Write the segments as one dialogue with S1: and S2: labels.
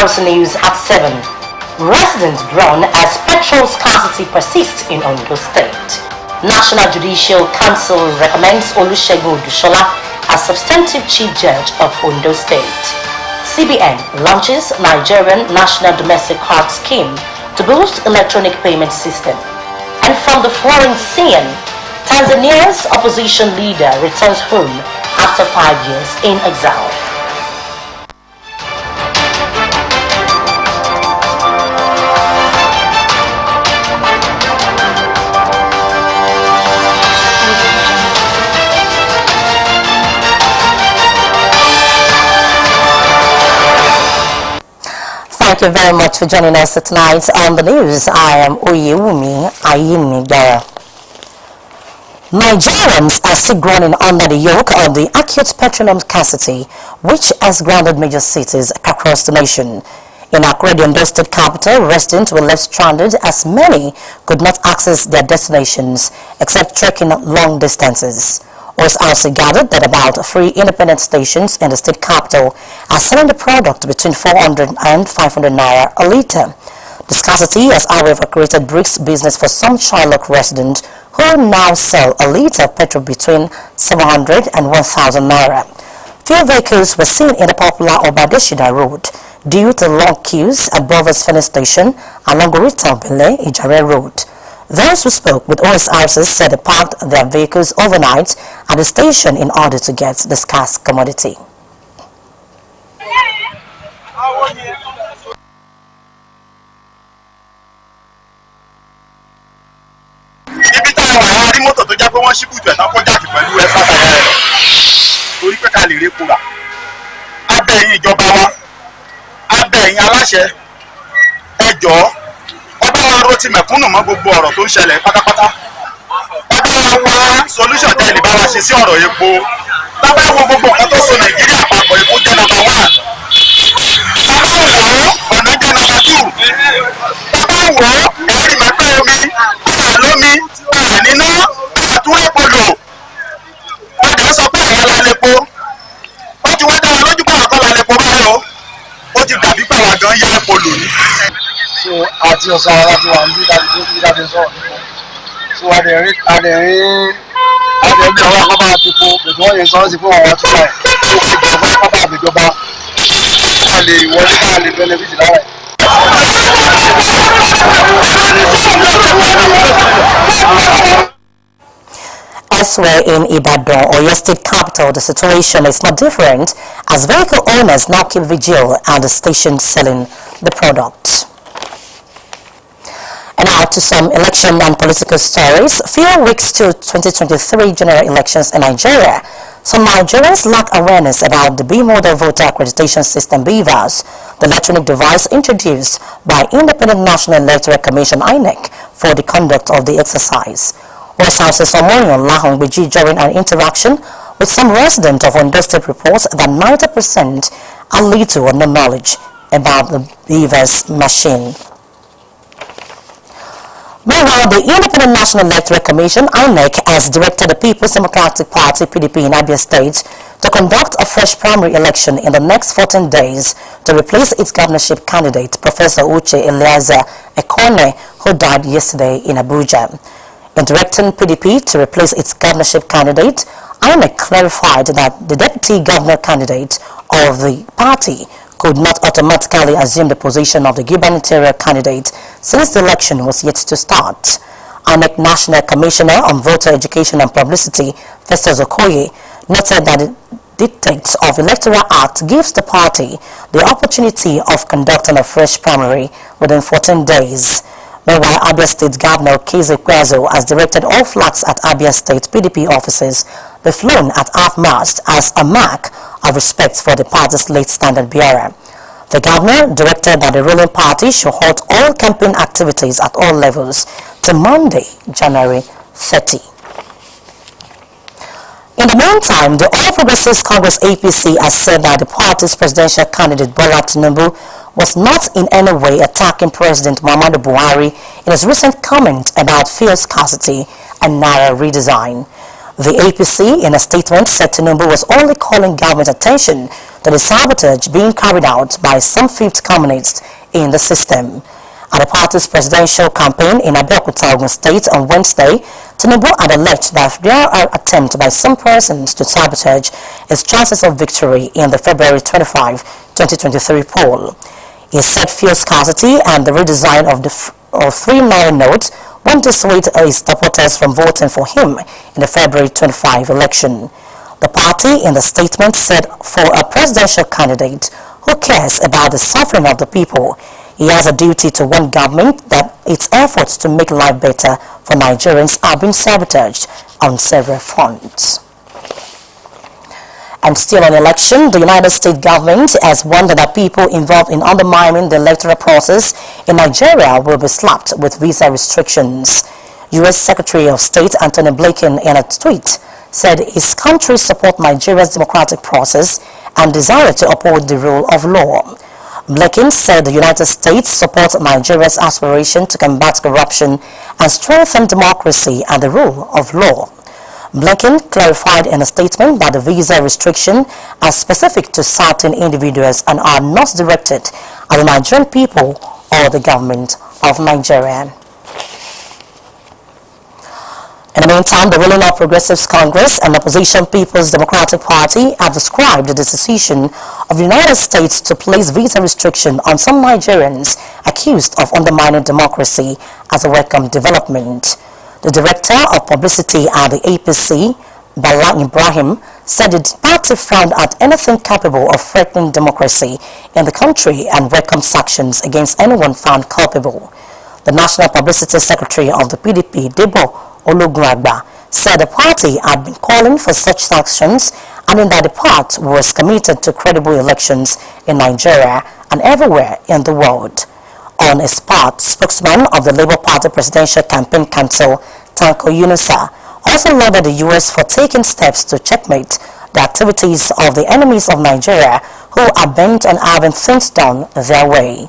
S1: Osrc News at 7. Residents groan as petrol scarcity persists in Ondo State. National Judicial Council recommends Olusegun Odushola as substantive Chief Judge of Ondo State. CBN launches Nigerian National Domestic Heart Scheme to boost electronic payment system. And from the foreign scene, Tanzania's opposition leader returns home after 5 years in exile. Thank you very much for joining us tonight on the news. I am Oyewumi Ayinigara. Nigerians are still groaning under the yoke of the acute petroleum scarcity, which has grounded major cities across the nation. In Akure, the Ondo State capital, residents were left stranded as many could not access their destinations except trekking long distances. Osrc gathered that about 3 independent stations in the state capital are selling the product between 400 and 500 naira a litre. The scarcity has, however, created bricks business for some Shylock residents who now sell a litre of petrol between 700 and 1,000 naira. Few vehicles were seen in the popular Obadeshida Road due to long queues at Bovers Filling Station along Rita Bele Ijare Road. Those who spoke with Osrc said they parked their vehicles overnight at the station in order to get the scarce commodity.
S2: Ti mẹ̀kúnnù mọ́ gbogbo ọ̀rọ̀ tó ń ṣẹlẹ̀ pátápátá. Bàbá wa solution tẹ́lẹ̀ bá wa ṣe sí ọ̀rọ̀ epo. Bàbá wo gbogbo nǹkan tó so Nàìjíríà papọ̀ epo jẹ́ number 1. Bàbá wo ọ̀nà jẹ́ number 2. Bàbá wo ẹ̀rí mẹ́pẹ́ omi, àlómi, àníná, àtúrẹ́pò lò. Wọ́n jẹ́ sọ pé àwọn lálẹ́po. Ó ti wá dára lójú pàwọn kan lálẹ́po báyìí o. Ó ti dàbí pàwọn gan yá epo lò ní.
S3: So àti ọ̀sán ara ti wà ní dájú sọ̀rọ̀ so adẹ̀rí àwọn akọ́bá ti kó bẹ̀tẹ̀ wọ́n yẹn sọ́ọ́ sí fún àwọn tó wà tó kó ìjọba akọ́bá àbẹ̀jọba ká lè wọlé ká lè bẹ́nẹ́fìtì lára ẹ̀.
S1: Elsewhere in Ibadan, Oyo State capital, the situation is not different as vehicle owners now keep vigil at the station selling the products. And now to some election and political stories. Few weeks to 2023 general elections in Nigeria. Some Nigerians lack awareness about the B-Model Voter Accreditation System (BVAS), the electronic device introduced by Independent National Electoral Commission (INEC) for the conduct of the exercise. Osrc Somonion Lahongbeji during an interaction with some residents of Ondo State reports that 90% are little or no knowledge about the BVAS machine. Meanwhile, the Independent National Electoral Commission (INEC) has directed the People's Democratic Party (PDP) in Abia State to conduct a fresh primary election in the next 14 days to replace its governorship candidate, Professor Uche Eliaza Ekone, who died yesterday in Abuja. In directing PDP to replace its governorship candidate, INEC clarified that the deputy governor candidate of the party could not automatically assume the position of the gubernatorial candidate since the election was yet to start. INEC National Commissioner on Voter Education and Publicity, Festus Okoye, noted that the dictates of Electoral Act gives the party the opportunity of conducting a fresh primary within 14 days. Meanwhile, Abia State Governor Keze Kwezo has directed all flags at Abia State PDP offices be flown at half-mast as a mark of respect for the party's late standard bearer. The governor directed that the ruling party should halt all campaign activities at all levels till Monday, January 30. In the meantime, the All Progressives Congress (APC) has said that the party's presidential candidate Bola Tinubu was not in any way attacking President Muhammadu Buhari in his recent comment about fuel scarcity and naira redesign. The APC, in a statement, said Tinubu was only calling government attention to the sabotage being carried out by some fifth communists in the system. At the party's presidential campaign in Abeokuta, Ogun State on Wednesday, Tinubu had alleged that there are attempts by some persons to sabotage his chances of victory in the February 25, 2023 poll. He said fuel scarcity and the redesign of the 3 naira note won't dissuade his supporters from voting for him in the February 25 election. The party in the statement said for a presidential candidate who cares about the suffering of the people, he has a duty to warn government that its efforts to make life better for Nigerians are being sabotaged on several fronts. And still on election, the United States government has warned that people involved in undermining the electoral process in Nigeria will be slapped with visa restrictions. U.S. Secretary of State Anthony Blinken in a tweet said his country supports Nigeria's democratic process and desire to uphold the rule of law. Blinken said the United States supports Nigeria's aspiration to combat corruption and strengthen democracy and the rule of law. Blinken clarified in a statement that the visa restriction are specific to certain individuals and are not directed at the Nigerian people or the government of Nigeria. In the meantime, the ruling All Progressives Congress and Opposition People's Democratic Party have described the decision of the United States to place visa restriction on some Nigerians accused of undermining democracy as a welcome development. The Director of Publicity at the APC, Bala Ibrahim, said the party frowned at anything capable of threatening democracy in the country and welcomed sanctions against anyone found culpable. The National Publicity Secretary of the PDP, Debo Olugunagba, said the party had been calling for such sanctions and in that the party was committed to credible elections in Nigeria and everywhere in the world. On his part, spokesman of the Labour Party Presidential Campaign Council, Tanko Yunusa, also lauded the U.S. for taking steps to checkmate the activities of the enemies of Nigeria who are bent on having things done their way.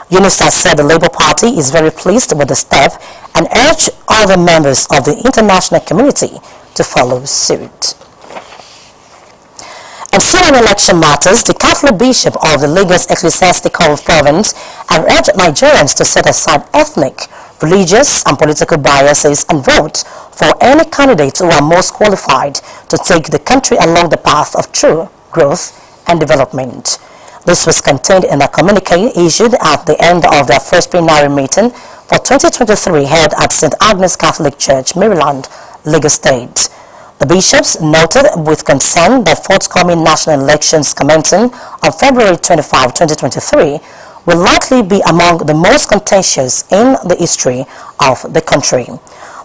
S1: Yunusa said the Labour Party is very pleased with the step and urged other members of the international community to follow suit. And still on election matters, the Catholic Bishop of the Lagos Ecclesiastical Province have urged Nigerians to set aside ethnic, religious and political biases and vote for any candidates who are most qualified to take the country along the path of true growth and development. This was contained in a communique issued at the end of their first plenary meeting for 2023 held at St. Agnes Catholic Church, Maryland, Lagos State. The bishops noted with concern that forthcoming national elections commencing on February 25, 2023 will likely be among the most contentious in the history of the country.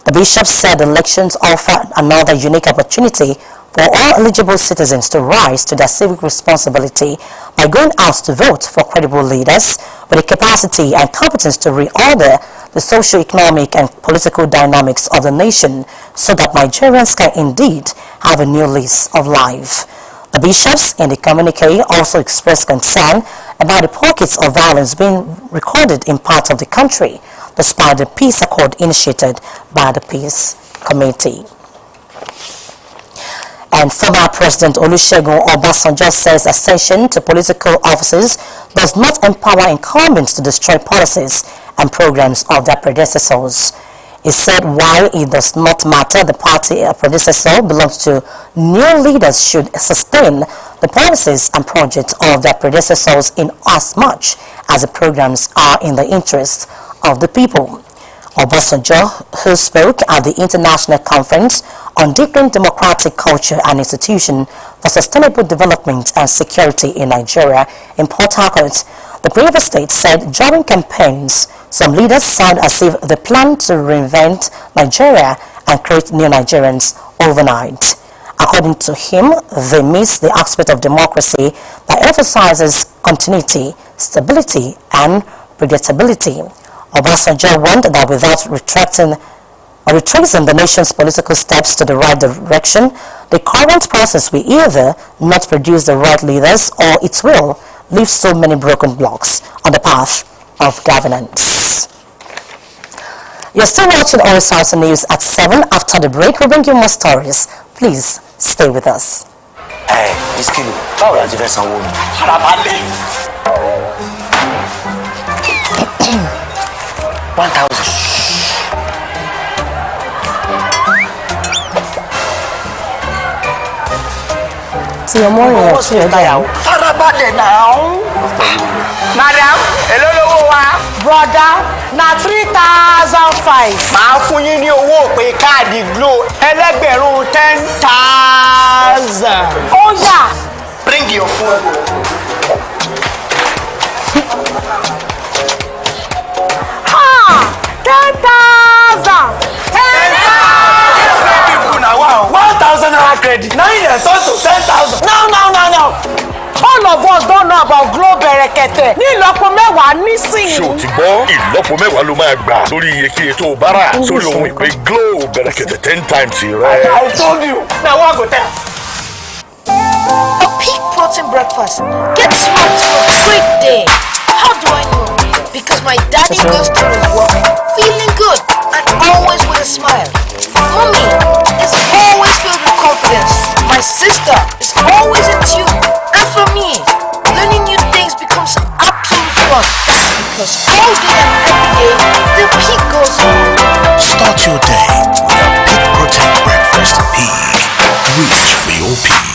S1: The bishops said elections offer another unique opportunity for all eligible citizens to rise to their civic responsibility by going out to vote for credible leaders with the capacity and competence to reorder the socio-economic and political dynamics of the nation so that Nigerians can indeed have a new lease of life. The bishops in the communique also expressed concern about the pockets of violence being recorded in parts of the country despite the peace accord initiated by the Peace Committee. And former President Olusegun Obasanjo says ascension to political offices does not empower incumbents to destroy policies and programs of their predecessors. He said while it does not matter the party predecessor belongs to, new leaders should sustain the policies and projects of their predecessors in as much as the programs are in the interest of the people. Obasanjo, who spoke at the International Conference on Deepening Democratic Culture and Institution for Sustainable Development and Security in Nigeria in Port Harcourt, the previous state said during campaigns, some leaders sound as if they plan to reinvent Nigeria and create new Nigerians overnight. According to him, they miss the aspect of democracy that emphasizes continuity, stability, and predictability. Obasanjo warned that without retracing the nation's political steps to the right direction, the current process will either not produce the right leaders or it will leave so many broken blocks on the path of governance. You're still watching Osrc News at 7. After the break, we'll bring you more stories. Please stay with us.
S4: Iskilu, báwo la ti fẹ́ sanwó mi?
S2: Farabalẹ̀.
S4: 1,000.
S1: tí ọmọ rẹ̀ tí ẹ dà.
S2: Farabalẹ̀ náà.
S5: Madam, èló lówó wa?
S1: Brother, na 3,005.
S5: Màá fún yín ní owó òpè káàdì Glo ẹlẹ́gbẹ̀rún 10,000.
S1: Ó yá.
S2: Bring your phone.
S1: Ha! 10,000.
S5: 1,000 naira credit. 9 years on to 10,000.
S1: No. All of us don't know about Glo Berekete. Ní ìlọ́po mẹ́wàá nísìnyí.
S6: Ṣé o ti gbọ́? Ìlọ́po mẹ́wàá ló máa gbà lórí iyekíye tó o bá rà sórí ohun ìpè Glo Berekete 10 times rẹ.
S5: I told you. Now what go tell?
S7: A peak protein breakfast gets you up to a great day. How do I know? Because my daddy goes to his work feeling good and always with a smile. Mommy is always filled with confidence. My sister is always in tune. And for me, learning new things becomes absolute fun. Because all day and every day, the peak goes on.
S8: Start your day with a Peak Protein Breakfast. Peak. Reach for your peak.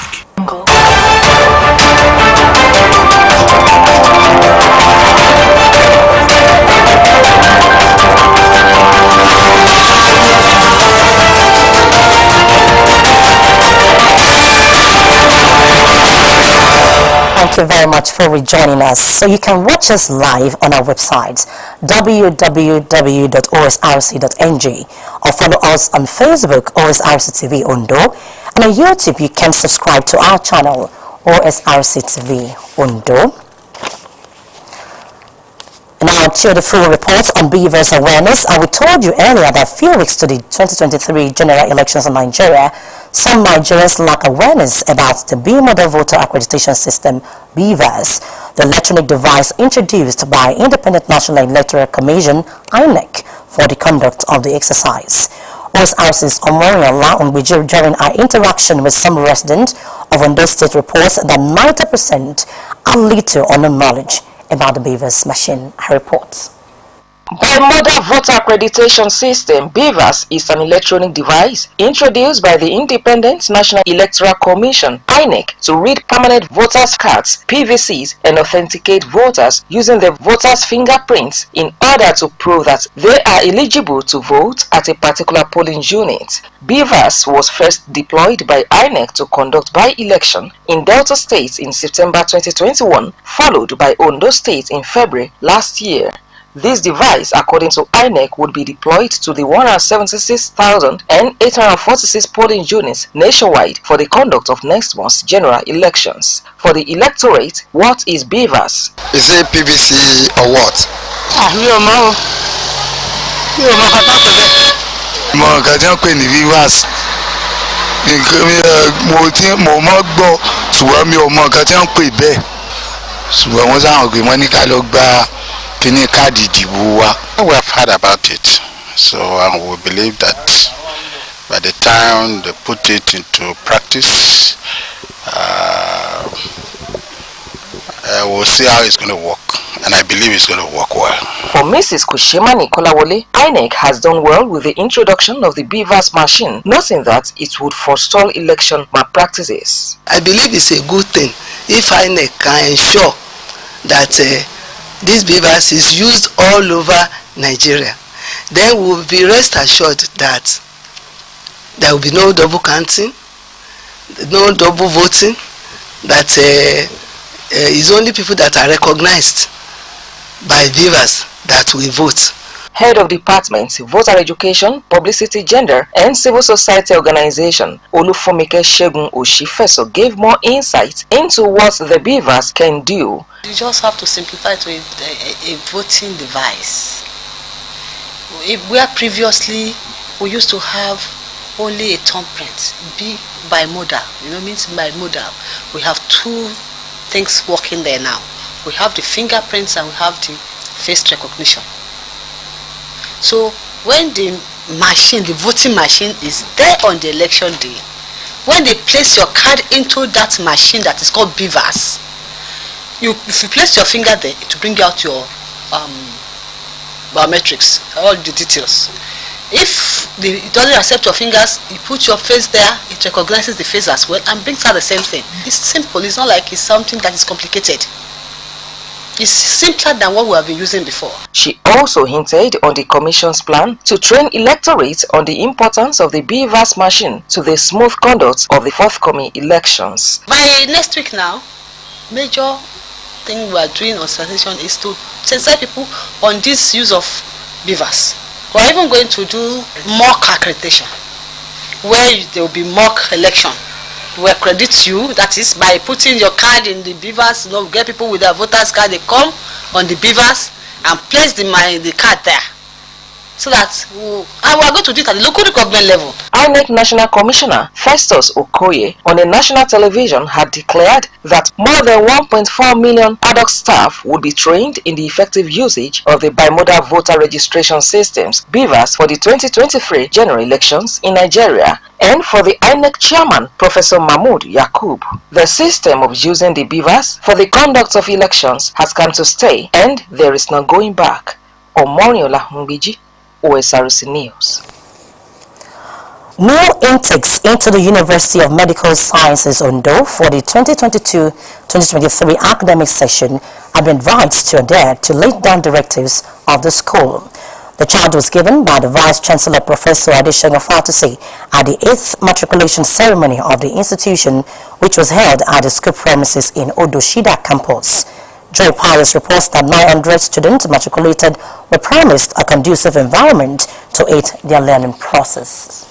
S1: Thank you very much for rejoining us. So you can watch us live on our website www.osrc.ng or follow us on Facebook OSRC TV Ondo, and on YouTube you can subscribe to our channel OSRC TV Ondo. Now to the full report on Beavers awareness, and we told you earlier that few weeks to the 2023 general elections in Nigeria, some Nigerians lack awareness about the B-Model Voter Accreditation System, Beavers, the electronic device introduced by Independent National Electoral Commission, INEC, for the conduct of the exercise. OSRC's Omoriola Ongbiji during our interaction with some residents of Ondo State reports that 90% are little or no knowledge about the Beavers machine. I report.
S9: Bi-Modal Voter Accreditation System, BVAS, is an electronic device introduced by the Independent National Electoral Commission, INEC, to read permanent voters' cards, PVCs, and authenticate voters using the voters' fingerprints in order to prove that they are eligible to vote at a particular polling unit. BVAS was first deployed by INEC to conduct by-election in Delta State in September 2021, followed by Ondo State in February last year. This device, according to INEC, would be deployed to the 176,846 polling units nationwide for the conduct of next month's general elections. For the electorate, what is BVAS?
S3: Is it PVC or what? BVAS. We
S10: have heard about it, so we believe that by the time they put it into practice, we'll see how it's going to work, and I believe it's going to work well.
S9: For Mrs. Kushemani Kolawole, INEC has done well with the introduction of the BVAS machine, noting that it would forestall election malpractices.
S11: I believe it's a good thing if INEC can ensure that this BVAS is used all over Nigeria. Then we will be rest assured that there will be no double counting, no double voting, that it's only people that are recognized by BVAS that will vote.
S9: Head of Department, Voter Education, Publicity, Gender and Civil Society Organization, Olufomike Shegun Oshifeso, gave more insight into what the BVAS can do.
S12: You just have to simplify to a voting device. Where previously we used to have only a thumbprint, bi-modal, means bi-modal. We have two things working there now. We have the fingerprints and we have the face recognition. So when the machine, the voting machine is there on the election day, when they place your card into that machine that is called BVAS, if you place your finger there, it will bring out your biometrics, all the details. If it doesn't accept your fingers, you put your face there, it recognizes the face as well and brings out the same thing. It's simple. It's not like it's something that is complicated. It's simpler than what we have been using before.
S9: She also hinted on the Commission's plan to train electorate on the importance of the BVAS machine to the smooth conduct of the forthcoming elections.
S12: By next week now, major thing we are doing on sanitation is to sensitize people on this use of BVAS. We are even going to do mock accreditation, where there will be mock election. We accredit you, that is by putting your card in the BVAS. You know, get people with their voters card, they come on the BVAS and place the card there. So that we are going to do it at the local government level.
S9: INEC National Commissioner Festus Okoye on a national television had declared that more than 1.4 million ad-hoc staff would be trained in the effective usage of the bimodal voter registration systems BVAS for the 2023 general elections in Nigeria. And for the INEC chairman, Professor Mahmood Yakub, the system of using the BVAS for the conduct of elections has come to stay and there is no going back. Omoniola Mbiji, Osrc News.
S1: New intakes into the University of Medical Sciences Ondo for the 2022-2023 academic session have been advised to adhere to laid down directives of the school. The charge was given by the Vice Chancellor Professor Adeshegun Fatusi at the 8th matriculation ceremony of the institution, which was held at the school premises in Odoshida campus. Joy Pius reports that 900 students matriculated were promised a conducive environment to aid their learning process.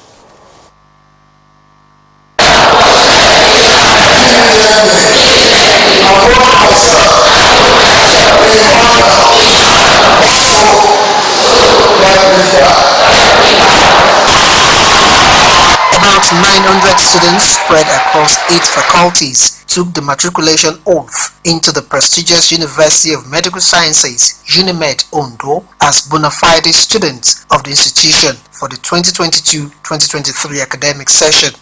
S13: About 900 students spread across 8 faculties took the matriculation oath into the prestigious University of Medical Sciences, UNIMED Ondo, as bona fide students of the institution for the 2022-2023 academic session.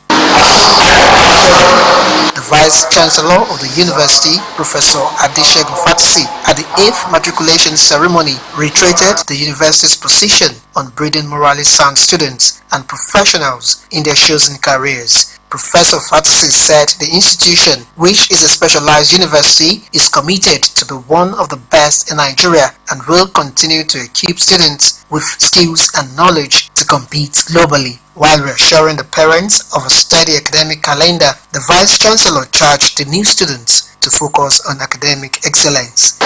S13: The Vice Chancellor of the University, Professor Adeshegun Fatusi, at the 8th matriculation ceremony reiterated the university's position on breeding morally sound students and professionals in their chosen careers. Professor Fatusi said the institution, which is a specialized university, is committed to be one of the best in Nigeria and will continue to equip students with skills and knowledge to compete globally. While reassuring the parents of a steady academic calendar, the Vice Chancellor charged the new students to focus on academic excellence.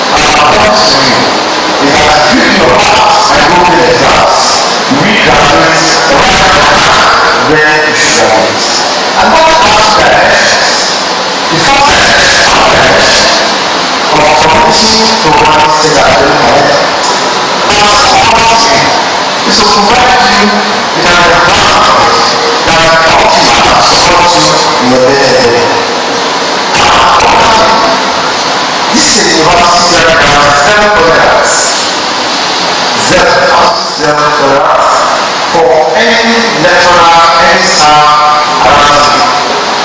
S14: And what aspect is not of promising to one thing that you have, is to provide you with an environment that helps you and supports you in your day-to-day. This is a university that has zero tolerance for any lecturer, any staff around you.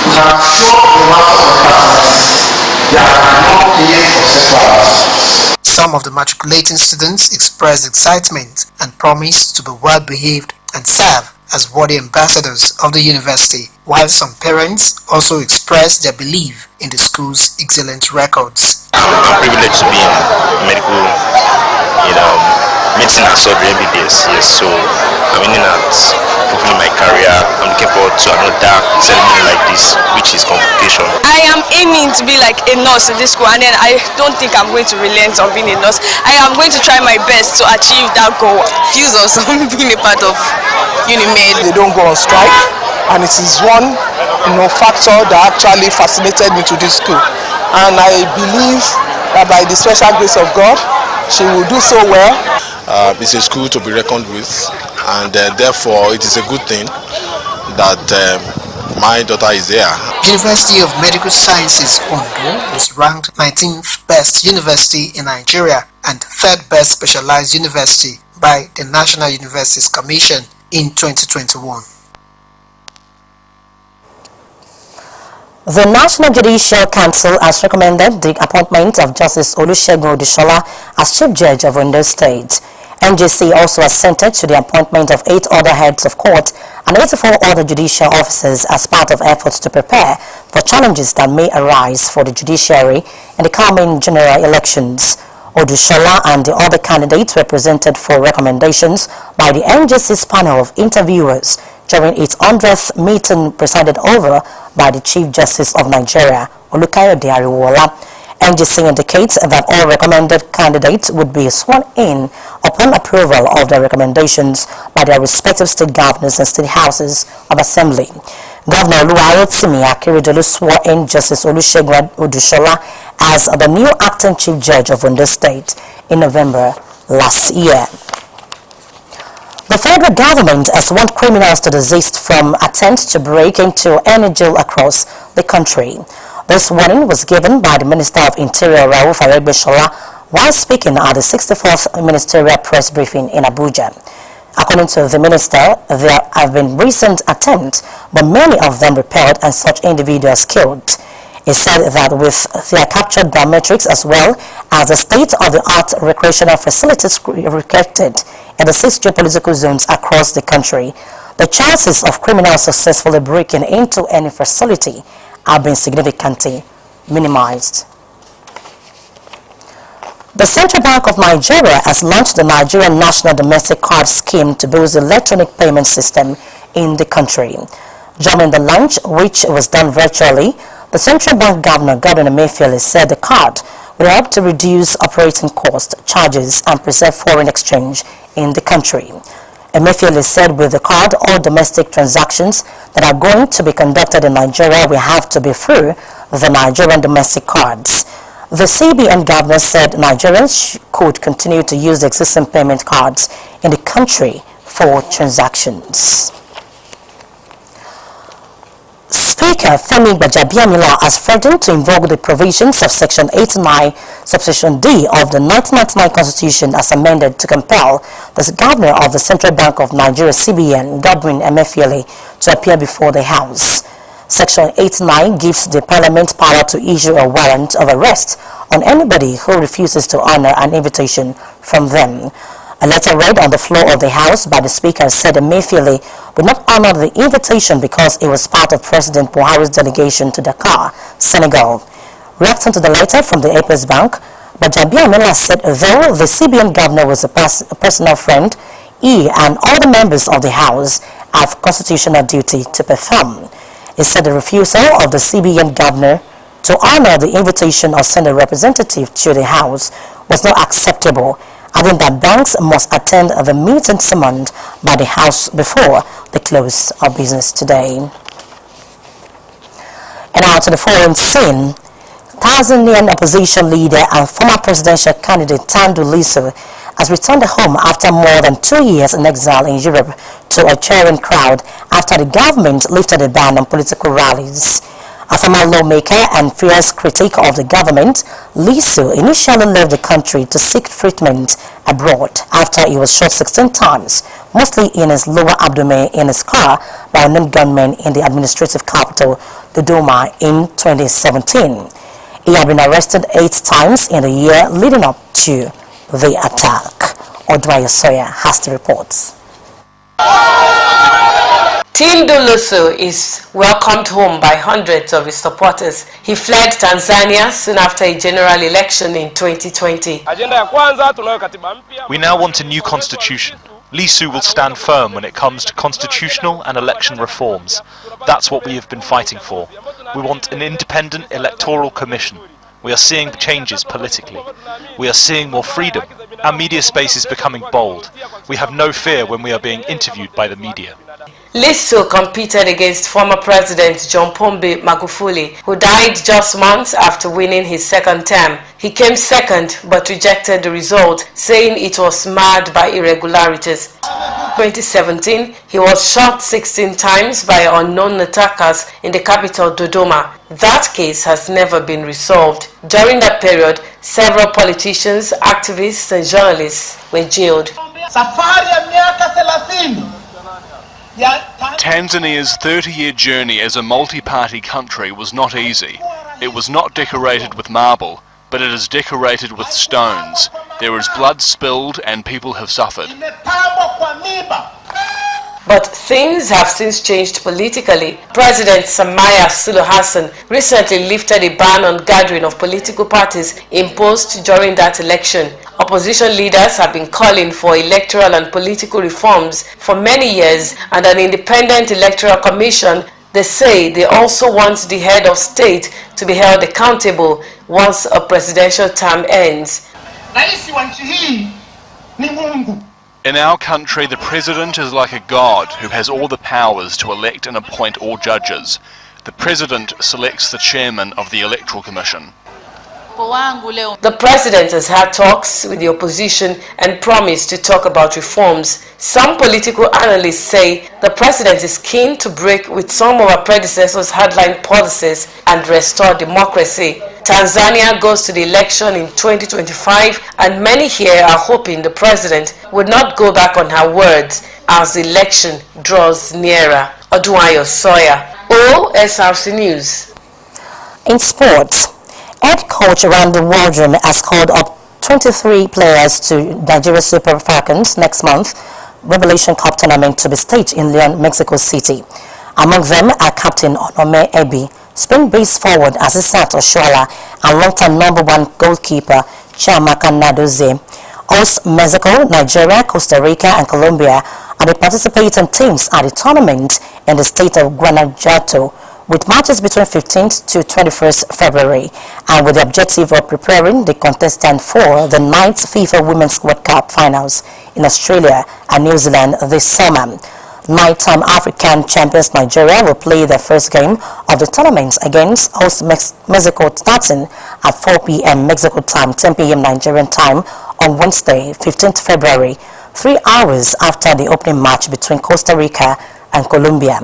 S14: We have shown the master of classes there are no case of sexual harassment.
S13: Some of the matriculating students expressed excitement and promised to be well behaved and serve as worthy ambassadors of the university, while some parents also expressed their belief in the school's excellent records.
S15: I'm privileged to be in medical, medicine and surgery MBBS, yes, so I'm aiming at fulfilling my career. I'm looking forward to another ceremony like this, which is convocation.
S16: I am aiming to be like a nurse in this school, and then I don't think I'm going to relent on being a nurse. I am going to try my best to achieve that goal. Feels awesome being a part of UNIMED.
S17: They don't go on strike, and it is one factor that actually fascinated me to this school, and I believe that by the special grace of God, she will do so well.
S18: It's a school to be reckoned with, and therefore it is a good thing that my daughter is there.
S13: University of Medical Sciences Ondo was ranked 19th best university in Nigeria and 3rd best specialized university by the National Universities Commission in 2021.
S1: The National Judicial Council has recommended the appointment of Justice Olusegun Odushola as Chief Judge of Ondo State. NJC also assented to the appointment of 8 other heads of court and 84 other judicial officers as part of efforts to prepare for challenges that may arise for the judiciary in the coming general elections. Odushola and the other candidates were presented for recommendations by the NJC's panel of interviewers during its 100th meeting presided over by the Chief Justice of Nigeria, Olukayode Ariwola. NJC indicates that all recommended candidates would be sworn in upon approval of their recommendations by their respective state governors and state houses of assembly. Governor Oluwayotimi Akeredolu swore in Justice Olusegun Odushola as the new acting Chief Judge of Ondo State in November last year. The federal government has warned criminals to desist from attempts to break into any jail across the country. This warning was given by the Minister of Interior Rauf Aregbesola while speaking at the 64th Ministerial Press Briefing in Abuja. According to the minister, there have been recent attempts, but many of them repelled and such individuals killed. He said that with their captured biometrics as well as the state-of-the-art recreational facilities erected in the 6 geopolitical zones across the country, the chances of criminals successfully breaking into any facility have been significantly minimized. The Central Bank of Nigeria has launched the Nigerian National Domestic Card Scheme to boost the electronic payment system in the country. During the launch, which was done virtually, the Central Bank Governor, Godwin Emefiele, said the card will help to reduce operating costs, charges, and preserve foreign exchange in the country. Emefiele said with the card, all domestic transactions that are going to be conducted in Nigeria will have to be through the Nigerian domestic cards. The CBN governor said Nigerians could continue to use the existing payment cards in the country for transactions. Speaker Femi Gbajabiamila has threatened to invoke the provisions of Section 89, Subsection D of the 1999 Constitution as amended to compel the Governor of the Central Bank of Nigeria, CBN, Godwin Emefiele, to appear before the House. Section 89 gives the Parliament power to issue a warrant of arrest on anybody who refuses to honor an invitation from them. A letter read on the floor of the House by the Speaker said Emefiele would not honor the invitation because it was part of President Buhari's delegation to Dakar, Senegal. Reacting to the letter from the Apex Bank, Gbajabiamila said though the CBN governor was a personal friend, he and all the members of the House have constitutional duty to perform. He said the refusal of the CBN governor to honor the invitation or send a representative to the House was not acceptable, adding that banks must attend the meeting summoned by the House before the close of business today. And now to the foreign scene. Tanzanian opposition leader and former presidential candidate Tundu Lissu has returned home after more than 2 years in exile in Europe to a cheering crowd after the government lifted a ban on political rallies. A former lawmaker and fierce critic of the government, Lissu initially left the country to seek treatment abroad after he was shot 16 times, mostly in his lower abdomen in his car by unknown gunmen in the administrative capital, Dodoma, in 2017. He had been arrested 8 times in the year leading up to the attack. Odwaya Soya has the reports.
S19: Tundu Lissu is welcomed home by hundreds of his supporters. He fled Tanzania soon after a general election in 2020.
S20: We now want a new constitution. Lissu will stand firm when it comes to constitutional and election reforms. That's what we have been fighting for. We want an independent electoral commission. We are seeing changes politically. We are seeing more freedom. Our media space is becoming bold. We have no fear when we are being interviewed by the media.
S19: Lissu competed against former President John Pombe Magufuli, who died just months after winning his second term. He came second but rejected the result, saying it was marred by irregularities. 2017, he was shot 16 times by unknown attackers in the capital Dodoma. That case has never been resolved. During that period, several politicians, activists and journalists were jailed.
S21: Safari ya miaka 30
S20: Tanzania's 30-year journey as a multi-party country was not easy. It was not decorated with marble, but it is decorated with stones. There is blood spilled and people have suffered.
S19: But things have since changed politically. President Samia Suluhu Hassan recently lifted a ban on gathering of political parties imposed during that election. Opposition leaders have been calling for electoral and political reforms for many years, and an independent electoral commission. They say they also want the head of state to be held accountable once a presidential term ends.
S20: In our country, the president is like a god who has all the powers to elect and appoint all judges. The president selects the chairman of the electoral commission.
S19: The president has had talks with the opposition and promised to talk about reforms. Some political analysts say the president is keen to break with some of our predecessors' hardline policies and restore democracy. Tanzania goes to the election in 2025, and many here are hoping the president would not go back on her words as the election draws nearer. Odunayo Sawyer, Osrc News.
S1: In sports, head coach Randy Waldron has called up 23 players to Nigeria Super Falcons next month Revelation Cup tournament to be staged in Leon, Mexico City. Among them are Captain Onome Ebi, Spain-based forward Asisat Oshoala, and long-time #1 goalkeeper Chiamaka Nadozie. Host Mexico, Nigeria, Costa Rica, and Colombia are the participating teams at the tournament in the state of Guanajuato, with matches between 15th to 21st February, and with the objective of preparing the contestant for the 9th FIFA Women's World Cup finals in Australia and New Zealand this summer. Nighttime African champions Nigeria will play their first game of the tournament against host Mexico starting at 4 p.m. Mexico time, 10 p.m. Nigerian time on Wednesday, 15th February, 3 hours after the opening match between Costa Rica and Colombia.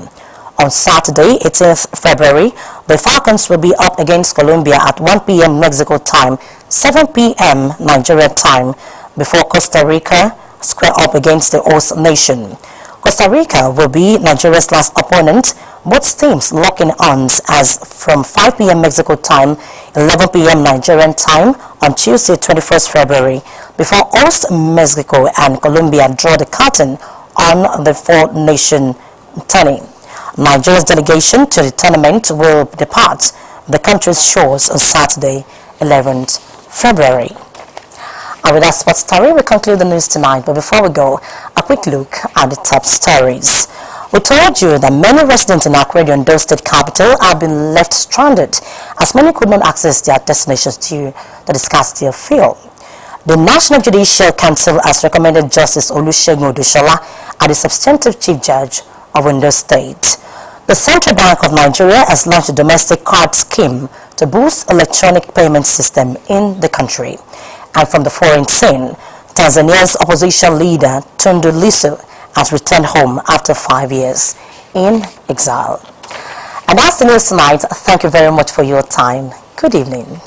S1: On Saturday, 18th February, the Falcons will be up against Colombia at 1 p.m. Mexico time, 7 p.m. Nigeria time, before Costa Rica square up against the host nation. Costa Rica will be Nigeria's last opponent, both teams locking arms as from 5 p.m. Mexico time, 11 p.m. Nigerian time on Tuesday, 21st February, before host Mexico and Colombia draw the curtain on the four-nation tourney. Nigeria's delegation to the tournament will depart the country's shores on Saturday, 11th February. And with that sports story, we conclude the news tonight. But before we go, a quick look at the top stories. We told you that many residents in Accra, the Ondo State capital, have been left stranded as many could not access their destinations due to the scarcity of fuel. The National Judicial Council has recommended Justice Olusegun Odushola as the substantive Chief Judge of Ondo State. The Central Bank of Nigeria has launched a domestic card scheme to boost electronic payment system in the country. And from the foreign scene, Tanzania's opposition leader Tundu Lissu has returned home after 5 years in exile. And that's the news tonight. Thank you very much for your time. Good evening.